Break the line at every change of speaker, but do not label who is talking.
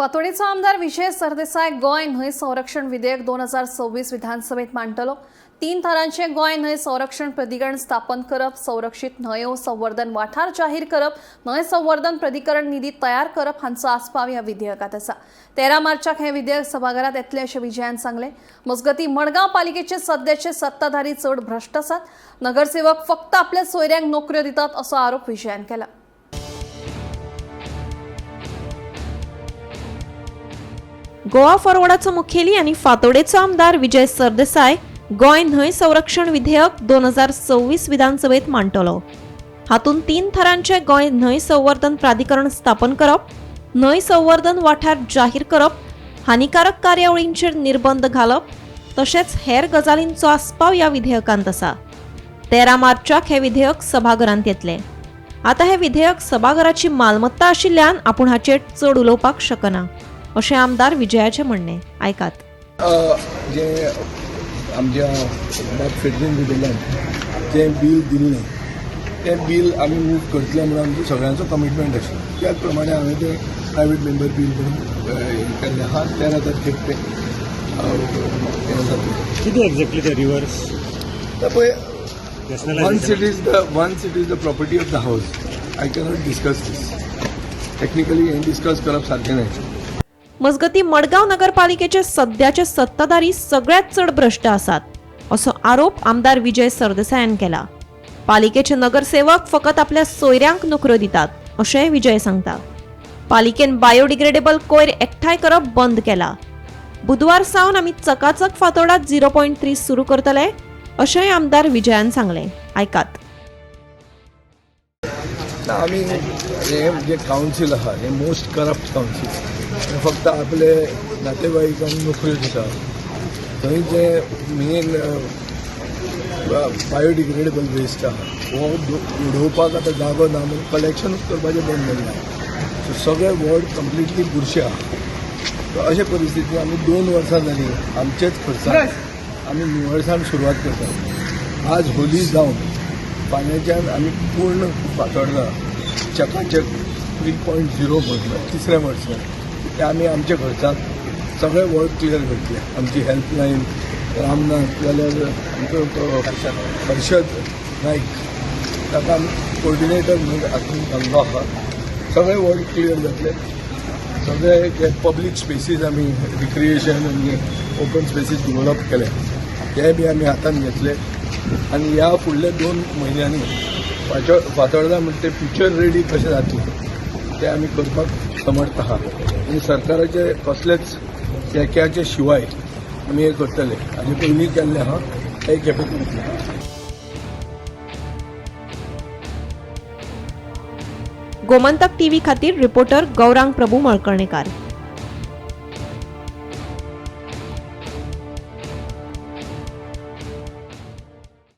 फातोडेचो आमदार विजय सरदेसाय गोय न्हंय संरक्षण विधेयक 2026 विधानसभेत मांडटलो। 3 थरांचे गोय न्हंय संरक्षण प्राधिकरण स्थापन करप, संरक्षित न्हंयो संवर्धन वाठार जाहीर करप, न्हंय संवर्धन प्राधिकरण निधी तयार करप हांचो आस्पाव ह्या विधेयकात आसा। 13 मार्चाक हे विधेयक सभाघरात येतले अशें विजयान सांगले। मजगती मडगांव पालिकेचे सध्याचे सत्ताधारी चड भ्रष्ट आसात। नगरसेवक फक्त आपल्या सोयऱ्यांक नोकऱ्यो दितात असो आरोप विजयान केला।
गोवा फॉरवर्डाचो मुखेली आनी फातोडेचो आमदार विजय सरदेसाय गोय न्हंय संरक्षण विधेयक 2026 विधानसभेत मांडटलो। हातूंत 3 थरांचे गोय न्हंय संवर्धन प्राधिकरण स्थापन करप, न्हंय संवर्धन वाठार जाहीर करप, हानिकारक कार्यावळींचेर निर्बंध घालप तशेंच हेर गजालींचो आस्पाव ह्या विधेयकांत आसा। 13 मार्चाक हे विधेयक सभाघरांत येतले। आता हे विधेयक सभाघराची मालमत्ता आशिल्ल्यान आपूण हाचेर चड उलोवपाक शकना अशें आमदार विजयाचे म्हणणे। आयकात।
जे आमच्या बाब फेडरेन दिल्ल्यान जें बील दिल्लें तें बील आमी मूव करतले म्हणून आमचो सगळ्यांचो कमिटमेंट आशिल्लो। त्याच प्रमाणे हांवें तें प्रायवेट मेंबर बील म्हणून केल्लें आहा। 13 तारखेक तें
कितें एक्झॅक्टली ते रिव्हर्स
पळय, once it is the property of the house, I cannot discuss this. Technically हें डिस्कस करप सारकें न्हय।
मजगती मडगांव नगरपालिकेचे सध्याचे सत्ताधारी सगळ्यात चड भ्रष्ट आसात असो आरोप आमदार विजय सरदेसायान केला। पालिकेचे नगरसेवक फकत आपल्या सोयऱ्यांक नोकऱ्यो दितात अशेंय विजय सांगता। पालिकेन बायोडिग्रेडेबल कोयर एकठांय करप बंद केला। बुधवार सावन आमी चकाचक फातोर्डात 0.3 सुरू करतले अशेंय आमदार विजयान सांगले। आयकात।
आमी हे जे कावन्सील आहा हे मोस्ट करप्ट कावन्सील। फक्त आपले नातेवाईकांक नोकऱ्यो दिता। थंय जे मेन बायोडिग्रेडेबल वेस्ट आहा हो उडोवपाक आतां जागो ना म्हणून कलेक्शनूच करपाचें बंद केल्लें। सो सगळे वॉर्ड कंप्लिटली बुरशे आहा। अशे परिस्थितींत आमी 2 वर्सां जालीं आमचेच खर्चान आमी निवळसाण सुरवात करतात। आज होली जावन फाल्यांच्यान आमी पूर्ण फातोर्डा चकाचक 3.0 म्हणून 3ऱ्या वर्सां ते आमी आमच्या खर्चाक सगळे वॉर्ड क्लियर करतले। आमची हेल्पलायन रामनाथ जाल्यार आमचो हर्षद नायक ताका आमी कोऑर्डिनेटर म्हणून हातूंत घाल्लो आहा। सगळे वॉर्ड क्लियर जातले। सगळे जे पब्लीक स्पेसीस आमी रिक्रिएशन आनी ओपन स्पेसीस डेवलप केले ते बी आमी हातान घेतले आनी ह्या फुडल्या 2 म्हयन्यांनी फातोर्डा म्हणजे ते फ्युचर रेडी कशें जातलें ते आमी करपाक समर्थ आहा। आनी सरकाराचे कसलेच तेक्याचे शिवाय आमी हे करतले। हाजे पयलीं केल्लें आहा हे केपें करतले।
गोमंतक टीव्ही खातीर रिपोर्टर गौरांग प्रभू मळकर्णेकार।